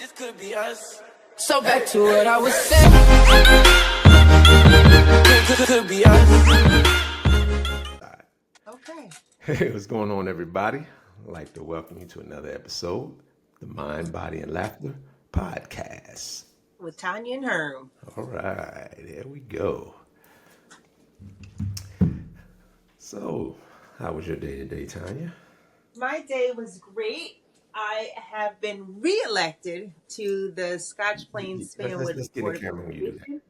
This could be us. So back to what I was saying. Could be us. Okay. Hey, what's going on, everybody? I'd like to welcome you to another episode, the Mind, Body, and Laughter podcast. With Tonya and Herm. All right, there we go. So, how was your day today, Tonya? My day was great. I have been reelected to the Scotch Plains Fanwood Let's get in the camera when you do that.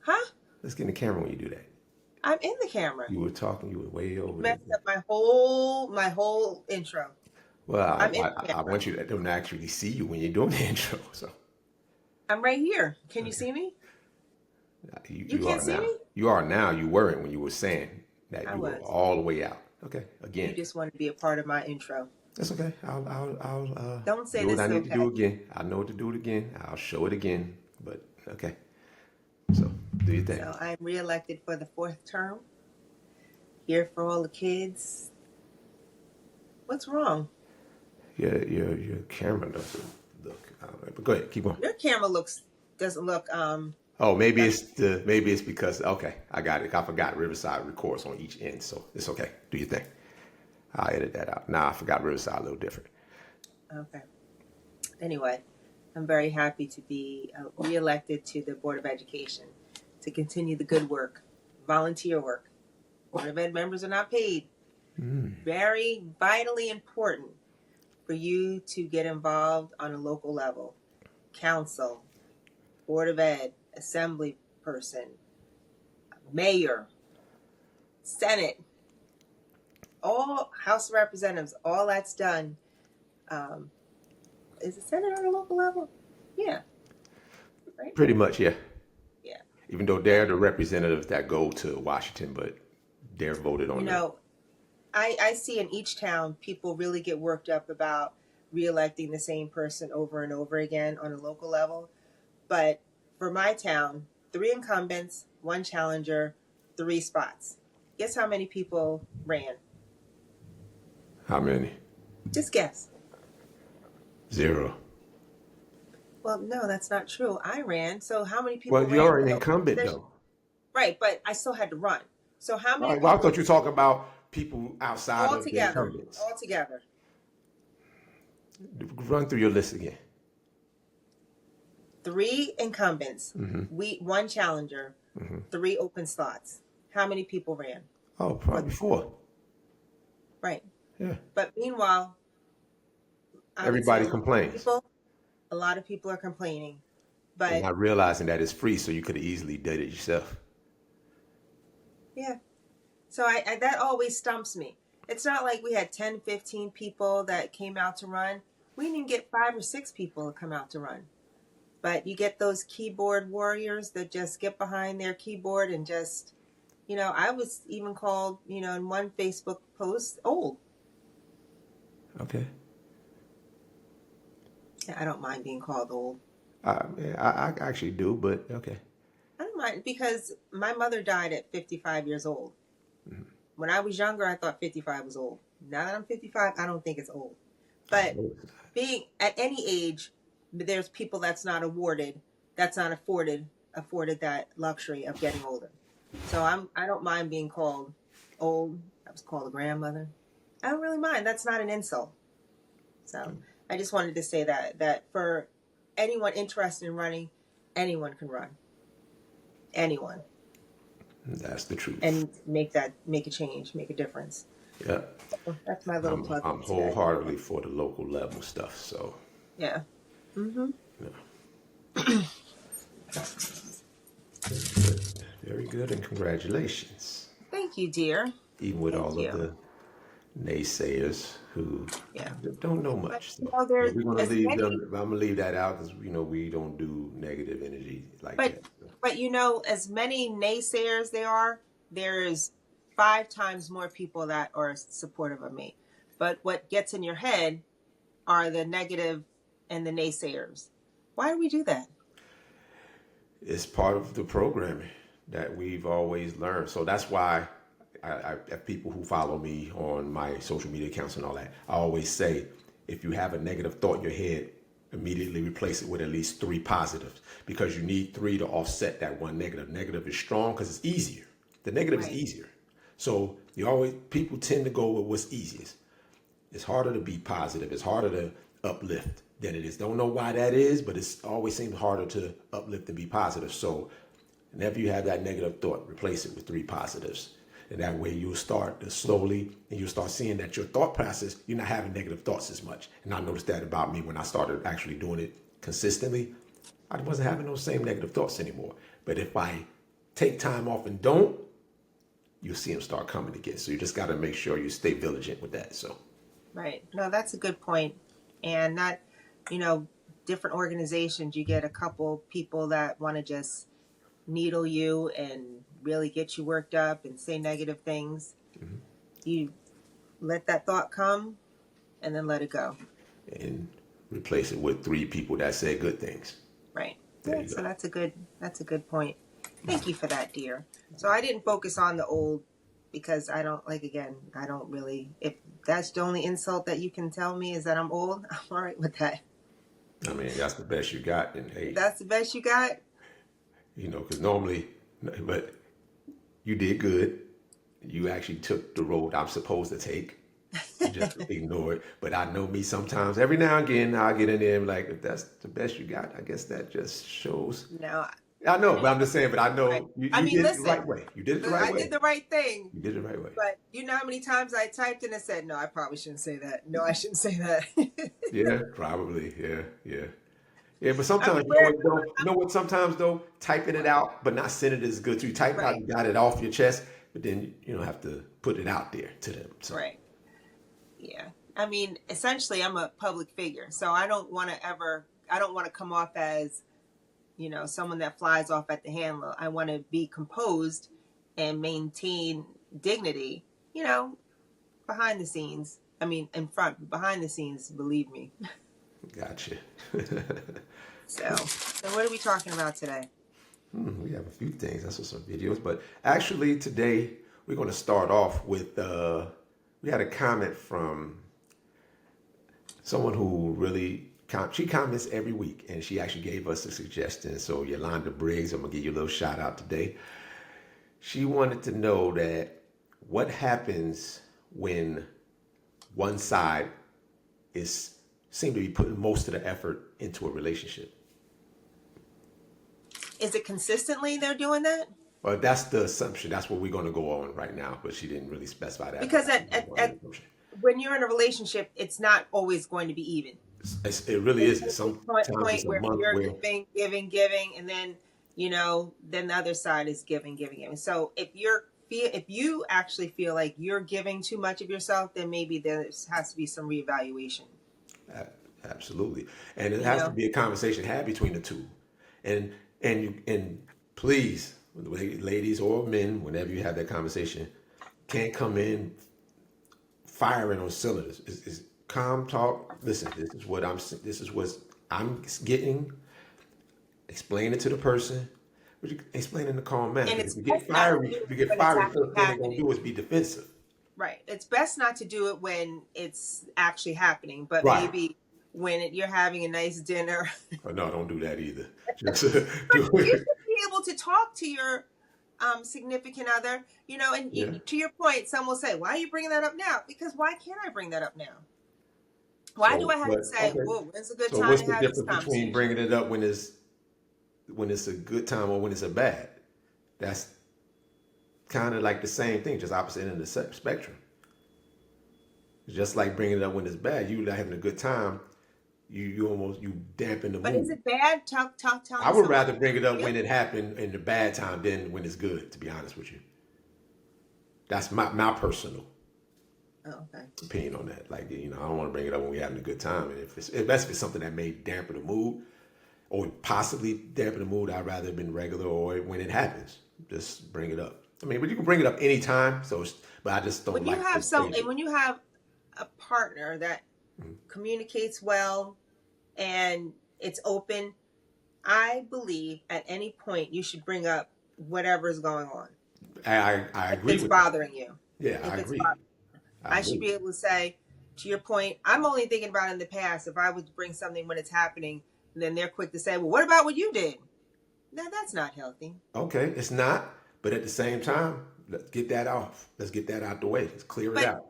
Huh? Let's get in the camera when you do that. I'm in the camera. You were talking, you were way over Messed there. up my whole intro. Well, I'm in the I camera. want you to actually see you when you're doing the intro. So I'm right here. Can you see me? you can't are see now. me? You are now. You weren't when you were saying that I you were was. all the way out. Okay, You again. just want to be a part of my intro. That's okay. I'll Don't say do what this I is need to okay. do again. I know what to do it again. I'll show it again. But okay. So do your thing. So I'm reelected for the 4th term. Here for all the kids. What's wrong? Your camera doesn't look. But go ahead. Keep on. Your camera doesn't look Oh, maybe it's because okay, I got it. I forgot Riverside records on each end, so it's okay. Do your thing. I'll edit that out. Nah, I forgot Riverside a little different. Okay. Anyway, I'm very happy to be reelected to the Board of Education to continue the good work, volunteer work. Board of Ed members are not paid. Very vitally important for you to get involved on a local level. Council, Board of Ed, Assembly person, Mayor, Senate, all House of Representatives, all that's done. Is the Senate on a local level? Yeah. Right? Pretty much, yeah. Yeah. Even though they're the representatives that go to Washington, but they're voted on. You know, I see in each town people really get worked up about reelecting the same person over and over again on a local level. But for my town, 3 incumbents, 1 challenger, 3 spots. Guess how many people ran? How many? Just guess. 0. Well, no, that's not true. I ran. So how many people Well, ran? you're an incumbent, though. Right, but I still had to run. So how many? Well, I thought you were talking about people outside of the incumbents. All together. Run through your list again. 3 incumbents, 1 challenger, 3 open slots. How many people ran? Oh, probably 4. Right. Yeah. But meanwhile, Everybody complains. A lot of people are complaining. And But not realizing that it's free, so you could have easily did it yourself. yeah. So I that always stumps me. It's not like we had 10, 15 people that came out to run. We didn't get 5 or 6 people to come out to run. But you get those keyboard warriors that just get behind their keyboard and just, I was even called, in one Facebook post, old. Okay. I don't mind being called old. I actually do, but okay. I don't mind because my mother died at 55 years old. When I was younger, I thought 55 was old. Now that I'm 55, I don't think it's old. But being at any age, there's people that's not afforded that luxury of getting older. So I don't mind being called old. I was called a grandmother. I don't really mind. That's not an insult. So I just wanted to say that for anyone interested in running, anyone can run. Anyone. That's the truth. And make a change, make a difference. Yeah. So that's my little plug. I'm wholeheartedly for the local level stuff. So. Yeah. Mm-hmm. Yeah. Very good, and congratulations. Thank you, dear. Even with Thank all you. of the naysayers who don't know much. But, there's we're gonna as leave many, them. I'm gonna leave that out because we don't do negative energy like that. But as many naysayers there's 5 times more people that are supportive of me. But what gets in your head are the negative and the naysayers. Why do we do that? It's part of the programming that we've always learned. So that's why I people who follow me on my social media accounts and all that, I always say, if you have a negative thought in your head, immediately replace it with at least 3 positives, because you need 3 to offset that 1 negative. Negative is strong because it's easier. The negative is Right. easier. So people tend to go with what's easiest. It's harder to be positive. It's harder to uplift than it is. Don't know why that is, but it's always seems harder to uplift and be positive. So whenever you have that negative thought, replace it with 3 positives. And that way you'll start to slowly, and you'll start seeing that your thought process, you're not having negative thoughts as much. And I noticed that about me when I started actually doing it consistently. I wasn't having those same negative thoughts anymore. But if I take time off and don't, you'll see them start coming again. So you just got to make sure you stay vigilant with that. So. Right. No, that's a good point. And not, different organizations, you get a couple people that want to just needle you and really get you worked up and say negative things. Mm-hmm. You let that thought come and then let it go. And replace it with 3 people that say good things. Right. There Yeah, you so go. that's a good point. Thank you for that, dear. So I didn't focus on the old because I don't really, if that's the only insult that you can tell me is that I'm old, I'm all right with that. I mean, that's the best you got. And hey, If that's the best you got, because normally, but you did good. You actually took the road I'm supposed to take. You just ignore it. But I know me sometimes, every now and again, I'll get in there and be like, if that's the best you got, I guess that just shows. no. I know, but I'm just saying, but I Right. know you I mean, did it the listen, right way. You did it the right I way. did the right thing. You did it the right way. But you know how many times I typed in and said, no, I probably shouldn't say that. No, I shouldn't say that. Yeah, probably. Yeah. Yeah, but I sometimes mean, where, you know what? Sometimes though, typing it out but not sending it is good too. You type it out, right, you got it off your chest, but then you don't have to put it out there to them. So. right. Yeah. I mean, essentially, I'm a public figure. So I don't want to come off as, someone that flies off at the handle. I want to be composed and maintain dignity, behind the scenes. I mean, in front, behind the scenes, believe me. Gotcha. So what are we talking about today? We have a few things. That's some videos, but actually today we're going to start off with. We had a comment from someone who really she comments every week, and she actually gave us a suggestion. So Yolanda Briggs, I'm gonna give you a little shout out today. She wanted to know that what happens when one side seem to be putting most of the effort into a relationship. Is it consistently they're doing that? Well, that's the assumption. That's what we're going to go on right now, but she didn't really specify that. Because when you're in a relationship, it's not always going to be even. It really isn't. Sometimes Point it's a where month you're where giving, and then then the other side is giving. So if you actually feel like you're giving too much of yourself, then maybe there has to be some reevaluation. absolutely, and it has to be a conversation had between the two, and please, ladies or men, whenever you have that conversation, can't come in firing on cylinders. It's calm talk. Listen, this is what I'm getting. Explain it to the person. But you explain in a calm manner. And If you get fiery, the first thing they're gonna do is be defensive. Right. It's best not to do it when it's actually happening, but Right. maybe when you're having a nice dinner. Oh, no, don't do that either. You should be able to talk to your significant other, and to your point, some will say, why are you bringing that up now? Because why can't I bring that up now? Why do I have to say, whoa, when's a good time to have this conversation? So what's the difference between bringing it up when it's a good time or when it's a bad? That's kind of like the same thing, just opposite end of the spectrum. Just like bringing it up when it's bad, you not having a good time, you dampen the mood. But is it bad? Talk. I would rather bring it up when it happened in the bad time than when it's good, to be honest with you. That's my personal opinion on that. Like, I don't want to bring it up when we're having a good time. And if it's something that may dampen the mood or possibly dampen the mood, I'd rather have been regular or when it happens, just bring it up. I mean, but you can bring it up anytime. But I just don't when like. When you have a partner that communicates well and it's open, I believe at any point you should bring up whatever is going on. I agree. It's bothering you. Yeah, I agree. I should be able to say, to your point, I'm only thinking about in the past. If I would bring something when it's happening, then they're quick to say, well, what about what you did? No, that's not healthy. Okay, it's not. But at the same time, let's get that off. Let's get that out the way. Let's clear it But out.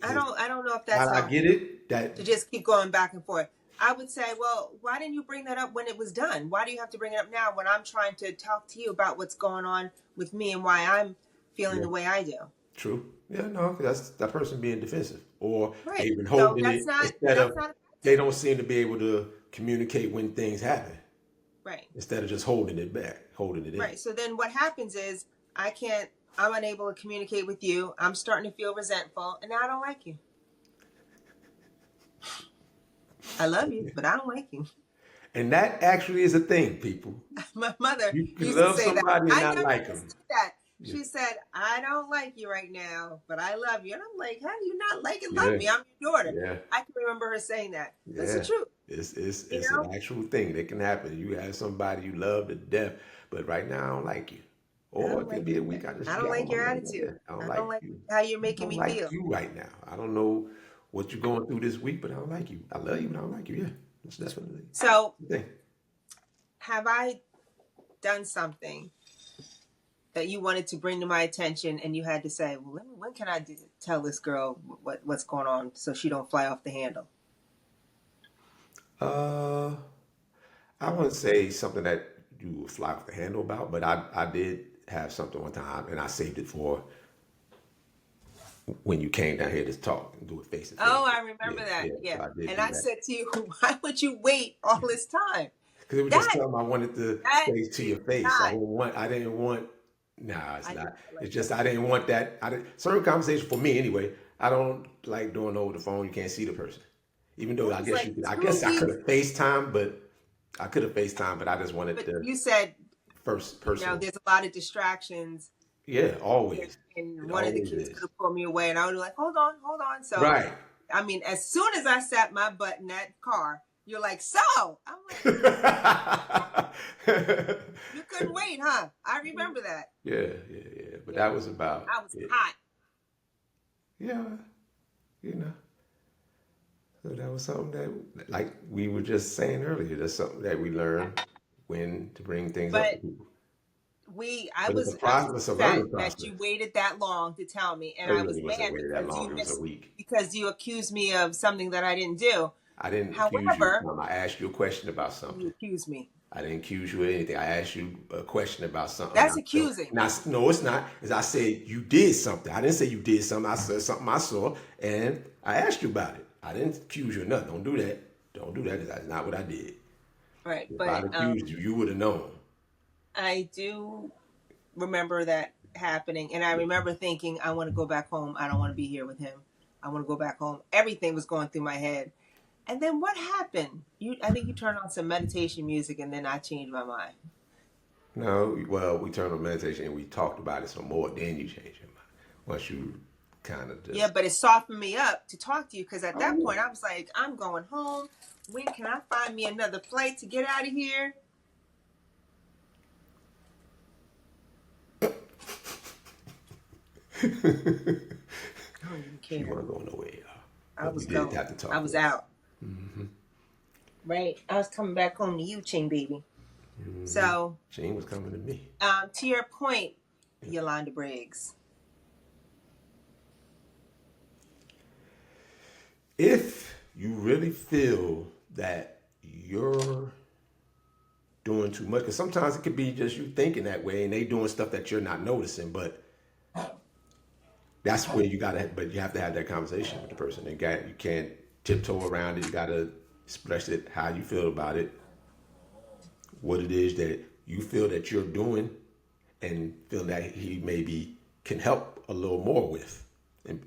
I don't know if that's While I healthy get it, that to just keep going back and forth. I would say, well, why didn't you bring that up when it was done? Why do you have to bring it up now when I'm trying to talk to you about what's going on with me and why I'm feeling yeah, the way I do? true. Yeah, no, that's that person being defensive, or Right. they've been So holding it instead that's of not they effective. don't seem to be able to communicate when things happen Right. instead of just holding it back, holding it in. Right. So then what happens is I'm unable to communicate with you. I'm starting to feel resentful and now I don't like you. I love you, but I don't like you. And that actually is a thing, people. My mother You can used to love say that. somebody and I not never like them. understood that. Yeah, She said, I don't like you right now, but I love you. And I'm like, how do you not like and love yeah, me? I'm your daughter. yeah, I can remember her saying that. That's the yeah. truth. You It's an know? actual thing that can happen. You have somebody you love to death, but right now I don't like you. I Or don't it could like be a it. week I just I don't got on like my your nerves. Yeah, attitude. I don't I like don't like you. how you're I making don't me like feel. you right now. I don't know what you're going through this week, but I don't like you. I love you, but I don't like you. Yeah, that's definitely So the thing. have I done something that you wanted to bring to my attention and you had to say, well, when can I tell this girl what's going on so she don't fly off the handle? Uh, I wouldn't say something that you would fly off the handle about, but I did have something one time, and I saved it for when you came down here to talk and do it face to face. Oh, I Yeah, remember that. yeah. So Yeah. I did And do I that said to you, why would you wait all this time? because it was just That something I wanted to that say to is your face. not. I didn't want. Nah, it's I did not. not It's like just that. I didn't want that. I didn't, certain conversation for me anyway. I don't like doing over the phone. You can't see the person, even though It I was guess like you could. I guess I 2 weeks. could have FaceTime, but I could have FaceTime, but I just wanted But the you said, first personal. there's a lot of distractions Yeah, and, always. and It one of the always kids could is. have pulled me away and I would be like, hold on. So, Right. I mean, as soon as I sat my butt in that car, you're like, so I'm like, yeah, you couldn't wait, huh? I remember that. yeah, yeah. But Yeah. that was about I was it. hot. Yeah, you know. So that was something that, like we were just saying earlier, that's something that we learn when to bring things up to But people. I But it's a was process, it's a upset learning that you process. waited that long to tell me, and It I was really wasn't mad really that long. It was a week. because you accused me of something that I didn't do. I didn't accuse you of However, something. I asked you a question about you something. accused me. I didn't accuse you of anything. I asked you a question about something. That's accusing. No, it's not. As I said, you did something. I didn't say you did something. I said something I saw, and I asked you about it. I didn't accuse you of nothing. Don't do that. Don't do that. 'Cause that's not what I did. Right, If I'd but accused you, you would have known. I do remember that happening, and I remember thinking, I want to go back home. I don't want to be here with him. I want to go back home. Everything was going through my head. And then what happened? I think you turned on some meditation music, and then I changed my mind. No, well, we turned on meditation and we talked about it some more. Then you changed your mind. Once you kind of Yeah, just, but it softened me up to talk to you because at oh that yeah. point I was like, I'm going home. When can I find me another flight to get out of here? I don't even She care. wasn't going nowhere, y'all. I But we was did going. have to talk I to was us. out. Right? I was coming back home to you, Ching baby. So, Shane was coming to me. to your point, Yolanda Briggs. If you really feel that you're doing too much, because sometimes it could be just you thinking that way and they doing stuff that you're not noticing, but that's where but you have to have that conversation with the person. You can't tiptoe around it. You got to express it, how you feel about it, what it is that you feel that you're doing, and feel that he maybe can help a little more with, and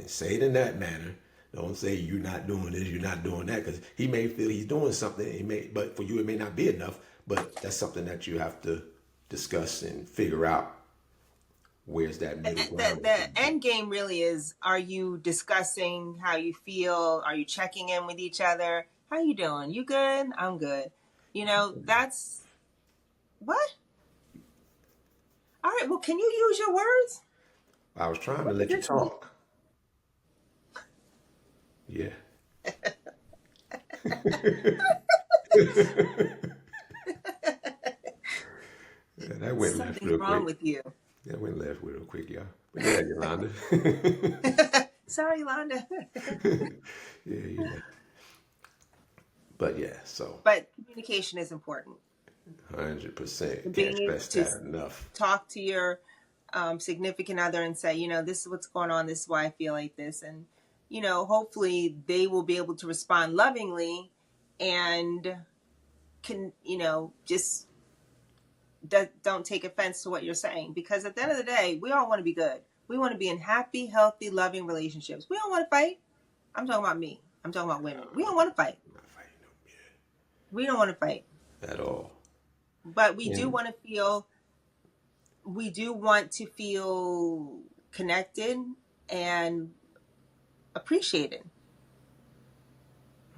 say it in that manner. Don't say you're not doing this, you're not doing that, because he may feel he's doing something. But for you, it may not be enough. But that's something that you have to discuss and figure out. Where's that middle ground? The end game really is, are you discussing how you feel? Are you checking in with each other? How you doing? You good? I'm good. That's what? All right, well, can you use your words? I was trying to What does let you this mean? talk. Yeah. Yeah, that went left Something's real wrong quick. with you. That went left real quick, y'all. But yeah, Yolanda. Sorry, Londa. Yeah, you know. But yeah, so But communication is important. 100% can't Being able stress to that enough. talk to your significant other and say, this is what's going on. This is why I feel like this. And, hopefully they will be able to respond lovingly and can, just don't take offense to what you're saying. Because at the end of the day, we all want to be good. We want to be in happy, healthy, loving relationships. We don't want to fight. I'm talking about me. I'm talking about women. We don't want to fight. I'm not fighting no We don't want to fight. at all. But we do And want to feel connected and appreciated.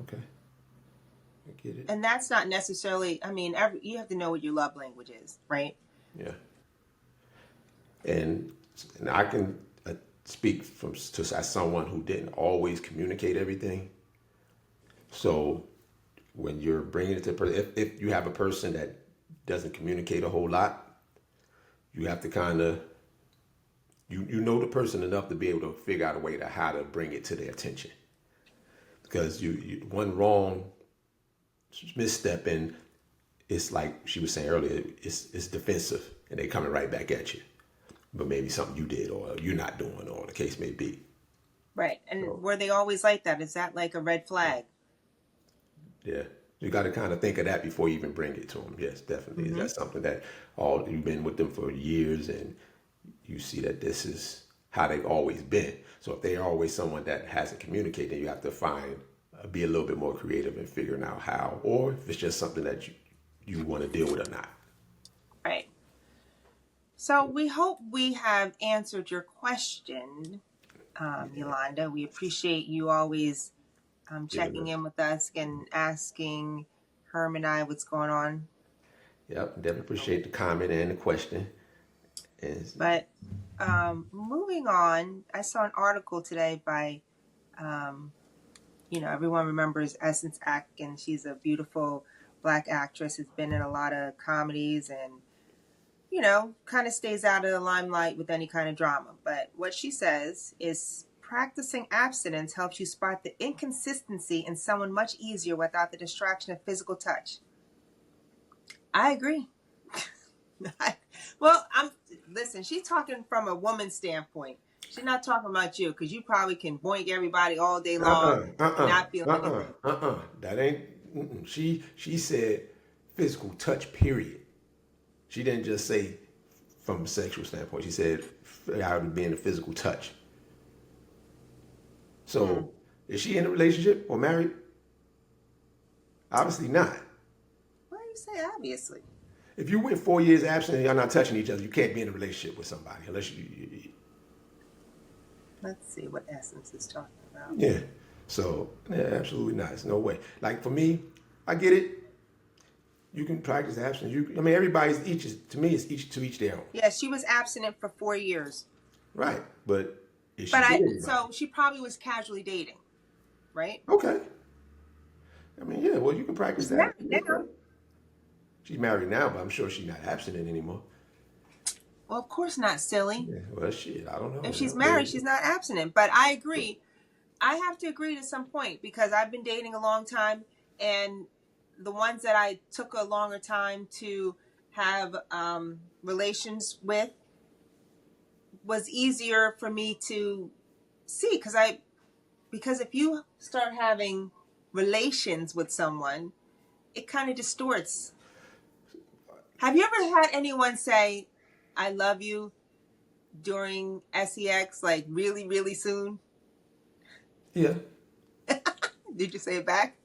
okay, I get it. And that's not necessarily, you have to know what your love language is, right? Yeah. And I can speak as someone who didn't always communicate everything. So when you're bringing it to if you have a person that doesn't communicate a whole lot, you have to kind of you know the person enough to be able to figure out a way to how to bring it to their attention. Because you one wrong misstep and it's like she was saying earlier, it's defensive and they coming right back at you. But maybe something you did or you're not doing or the case may be. Right. And So were they always like that? Is that like a red flag? yeah, you got to kind of think of that before you even bring it to them. Yes, definitely. Is Mm-hmm. that something that all you've been with them for years and you see that this is how they've always been? So if they're always someone that hasn't communicated, you have to be a little bit more creative in figuring out how, or if it's just something that you want to deal with or not. Right. So we hope we have answered your question, Yolanda. We appreciate you always Giving checking us, in with us and asking Herm and I what's going on. yep, definitely appreciate the comment and the question. And But moving on, I saw an article today by, everyone remembers Essence Atkins. She's a beautiful Black actress. Has been in a lot of comedies and, kind of stays out of the limelight with any kind of drama. But what she says is practicing abstinence helps you spot the inconsistency in someone much easier without the distraction of physical touch. I agree. Well, listen, she's talking from a woman's standpoint. She's not talking about you because you probably can boink everybody all day long and not feel anything. That ain't. She said physical touch. Period. She didn't just say from a sexual standpoint. She said how to be in a physical touch. So, is she in a relationship or married? Obviously not. Why do you say obviously? If you went 4 years absent and y'all not touching each other, you can't be in a relationship with somebody unless Let's see what Essence is talking about. yeah. So, yeah, absolutely not. It's no way. Like for me, I get it. You can practice abstinence. Everybody's to me, it's each to each their own. Yeah, she was abstinent for 4 years. Right. But is she with anybody? So she probably was casually dating, right? Okay. Yeah, well, you can practice She's that. married now. She's married now, but I'm sure she's not abstinent anymore. Well, of course not, silly. Yeah, well, shit, I don't know. If she's married, she's not abstinent. But I agree. I have to agree to some point because I've been dating a long time, and the ones that I took a longer time to have relations with was easier for me to see because if you start having relations with someone, it kind of distorts. Have you ever had anyone say, I love you during sex, like really, really soon? Yeah. Did you say it back?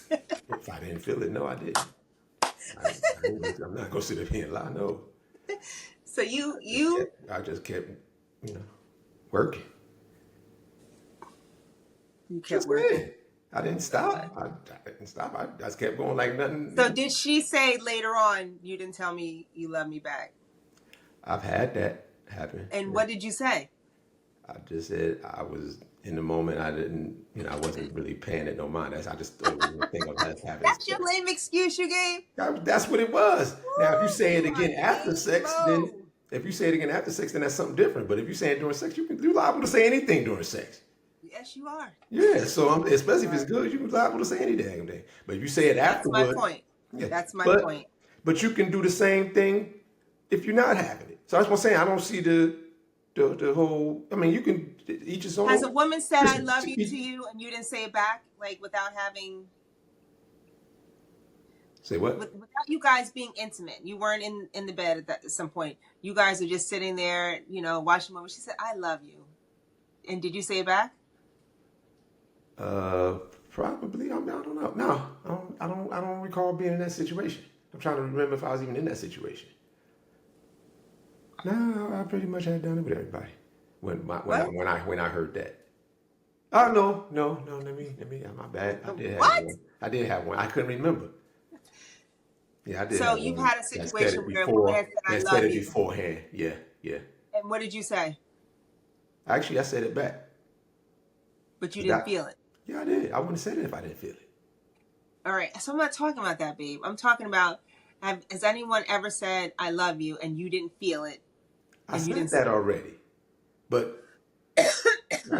If I didn't feel it, no, I didn't. I'm not going to sit up here and lie, no. So I just kept, working. You kept Just working. did. I didn't stop. I didn't stop. I just kept going like nothing. So did she say later on, you didn't tell me you love me back? I've had that happen. And what did you say? I just said I was in the moment, I didn't, I wasn't really paying it no mind. I just thought it was a thing of us having That's your sex. lame excuse you gave? That's what it was. Now, if you Woo, say it you are again after sex, then lame-o. if you say it again after sex, then that's something different. But if you say it during sex, you're liable to say anything during sex. Yes, you are. Yeah, so especially if it's Right. good, you're liable to say any damn thing. But if you say it That's my afterward, point. yeah. That's my But point. but you can do the same thing if you're not having it. So that's what I'm saying. I don't see the whole. I mean, you can each his Has a own. woman said "I Listen, love you" to you and you didn't say it back, like without having, say what? without you guys being intimate? You weren't in the bed at some point. You guys are just sitting there, watching a movie. She said, "I love you," and did you say it back? Uh, Probably. I don't know. No, I don't recall being in that situation. I'm trying to remember if I was even in that situation. No, I pretty much had done it with everybody What? when I heard that. Oh no. Let me. My bad. I did have What? one. I did have one. I couldn't remember. Yeah, I did So have you've one had a that said situation it where a woman before. has said, "I That said love it you," beforehand. Yeah, yeah. and what did you say? Actually, I said it back. But you 'Cause didn't feel it. yeah, I did. I wouldn't have said it if I didn't feel it. All right. So I'm not talking about that, babe. I'm talking about, has anyone ever said "I love you" and you didn't feel it I and you said didn't that say already, but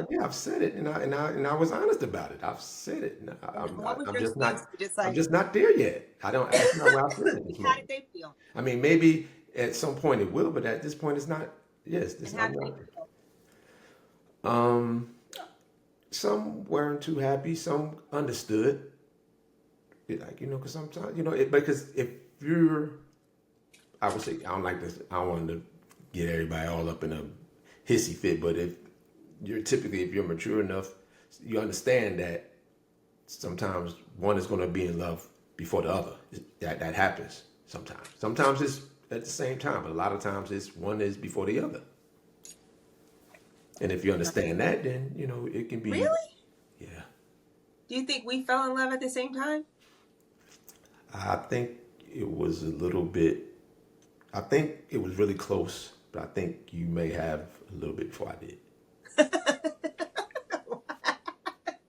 yeah, I've said it, and I was honest about it. I've said it. And it? What was I'm your just excuse? not. To just I'm like, just not there yet. I don't. That's not where I feel at this how did moment. they feel? I mean, maybe at some point it will, but at this point, it's not. Yes, this And how I'm did they not. feel? Um, some weren't too happy. Some understood. Like because sometimes because if you're, I would say I don't like this. I don't want to get everybody all up in a hissy fit, but if you're mature enough, you understand that sometimes one is going to be in love before the other. That happens sometimes. Sometimes it's at the same time, but a lot of times it's one is before the other. And if you understand that, then it can be. Really? Yeah, Do you think we fell in love at the same time? I think it was a little bit. I think it was really close, but I think you may have a little bit before I did.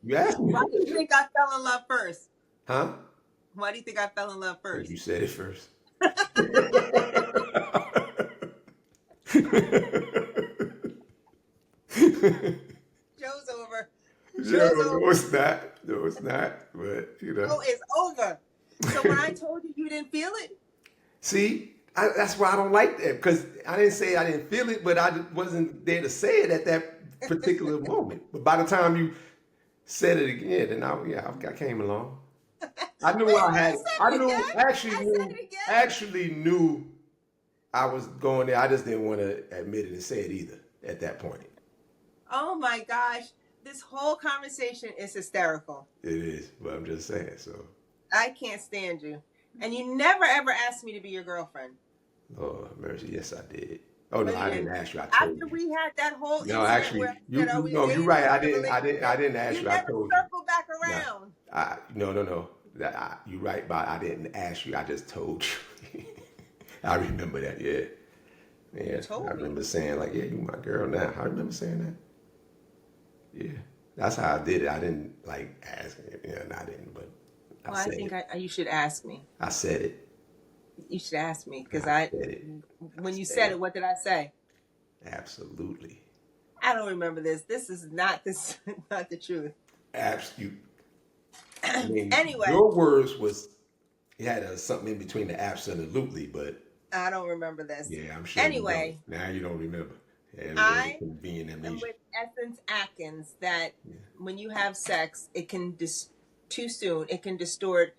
You asked me, Why do you think I fell in love first? huh? Why do you think I fell in love Because you first? said it first. Show's over. Yeah, Show's over. no, it's not. No, it's not. But Show is over. So when I told you you didn't feel it, see, that's why I don't like that because I didn't say I didn't feel it, but I just wasn't there to say it at that particular moment. But by the time you said it again, then I came along. I knew wait, I had. I said I it knew again. actually I knew said it again. actually knew I was going there. I just didn't want to admit it and say it either at that point. Oh my gosh. This whole conversation is hysterical. It is, but I'm just saying. So, I can't stand you. And you never ever asked me to be your girlfriend. oh mercy, yes I did. Oh no, But I you didn't didn't. ask you. I told After you. we had that whole No, incident actually, where I said, "Are we no, you're dating right. or I in a didn't. I relationship?" didn't ask You you. I never told you. circled back No, around. no. You're right, but I didn't ask you. I just told you. I remember that. Yeah, You yeah. I told me. remember saying like, "Yeah, you my girl now." I remember saying that. Yeah, that's how I did it. I didn't like ask. Yeah, no, I didn't. But I Well, I said think it. you should ask me. I said it. You should ask me because I said it. I when you said said it, it. what did I say? Absolutely. I don't remember this. This is not not the truth. Absolutely. I mean, Anyway, your words was it had something in between the absolutely, but I don't remember this. yeah, I'm sure you don't. Anyway, Now you don't remember. Yeah, it was a I convenient am amnesia. with Essence Atkins that Yeah. when you have sex, it can too soon. It can distort.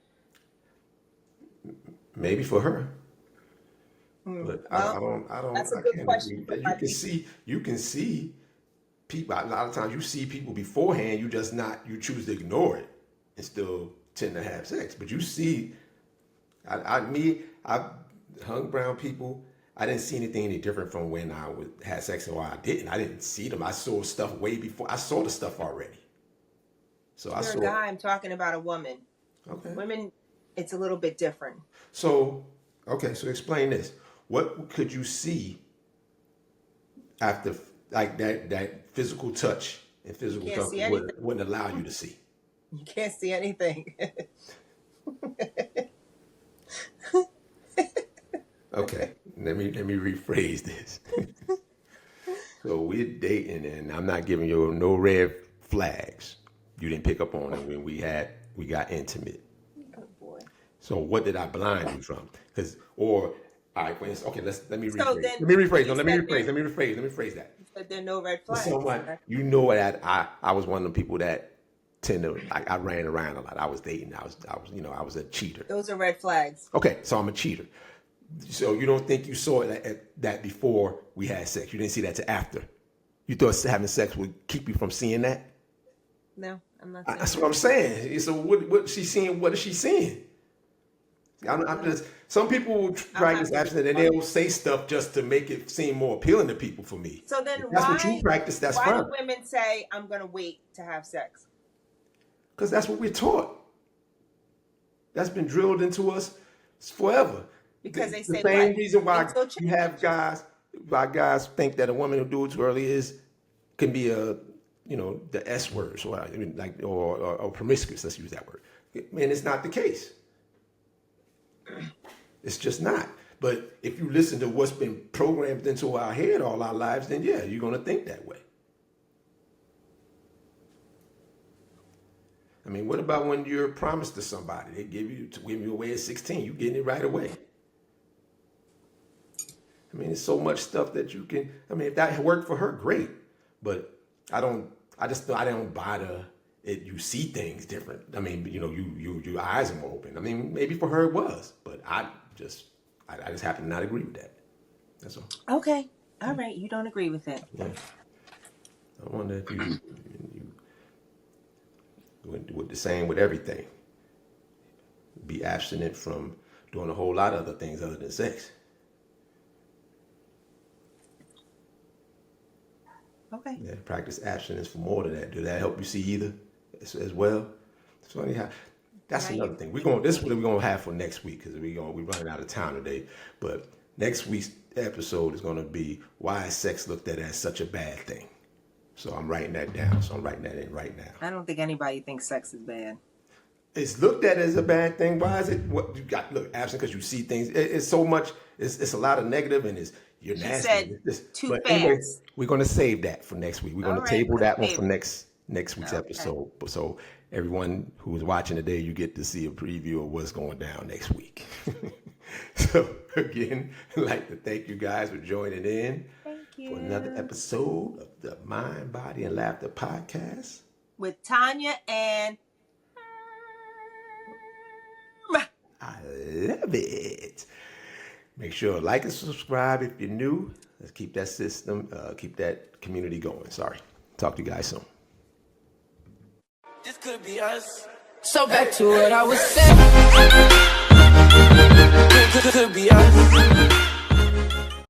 Maybe for her, but Well, that's a I good can't agree question with for that. my people. You can see people. A lot of times you see people beforehand. You choose to ignore it and still tend to have sex. But you see, I hung around people. I didn't see anything any different from when had sex and why I didn't. I didn't see them. I saw stuff way before. I saw the stuff already. So I You're a saw it. guy. I'm talking about a woman. Okay. Women, it's a little bit different. So, okay, so explain this. What could you see after like that physical touch and physical can't see comfort wouldn't allow you to see. You can't see anything. Okay, let me rephrase this. So we're dating, and I'm not giving you no red flags. You didn't pick up on it when we got intimate. Oh boy. So what did I blind you from? All right, okay, let me rephrase. So then Let me rephrase. you No, let me said rephrase that. You said there are no red flags. Someone, you know that I was one of the people that tend to, like, I ran around a lot. I was dating. I was a cheater. Those are red flags. Okay, so I'm a cheater. So you don't think you saw that before we had sex? You didn't see that till after? You thought having sex would keep you from seeing that? No, I'm not saying That's what I'm saying. So what is she seeing? What is she seeing? I'm just, some people will practice abstinence and they'll say stuff just to make it seem more appealing to people. For me, So then if that's what you practice, that's fine. Why do women say, I'm going to wait to have sex? Because that's what we're taught. That's been drilled into us forever. Because they say the same what? reason why Until you have guys think that a woman who do it too early can be the S word, so or promiscuous. Let's use that word. Man, it's not the case. It's just not. But if you listen to what's been programmed into our head all our lives, then yeah, you're gonna think that way. I mean, what about when you're promised to somebody? They give you away at 16, you getting it right away. I mean, there's so much stuff that you can. I mean, if that worked for her, great. But I don't buy you see things different. I mean, your eyes are more open. I mean, maybe for her it was, but I just happen to not agree with that. That's all. Okay, all right. You don't agree with it. Yeah. I wonder if you with the same with everything. Be abstinent from doing a whole lot of other things other than sex. Okay. Yeah, practice abstinence for more than that. Do that help you see either as well? It's funny how that's another thing. This is what we're gonna have for next week because we're running out of time today. But next week's episode is gonna be why is sex looked at as such a bad thing. So I'm writing that down. So I'm writing that in right now. I don't think anybody thinks sex is bad. It's looked at as a bad thing. Why is it? What you got? Look, absent because you see things. It's so much. It's a lot of negative, and you're nasty. Said too but fast. Anyway, we're gonna save that for next week. We're gonna table that one for next week's episode. So everyone who is watching today, you get to see a preview of what's going down next week. So again, I'd like to thank you guys for joining in for another episode of the Mind, Body, and Laughter podcast with Tonya and. I love it. Make sure to like and subscribe if you're new. Let's keep that keep that community going. Sorry. Talk to you guys soon. This could be us. So back to what I was saying. Could be us.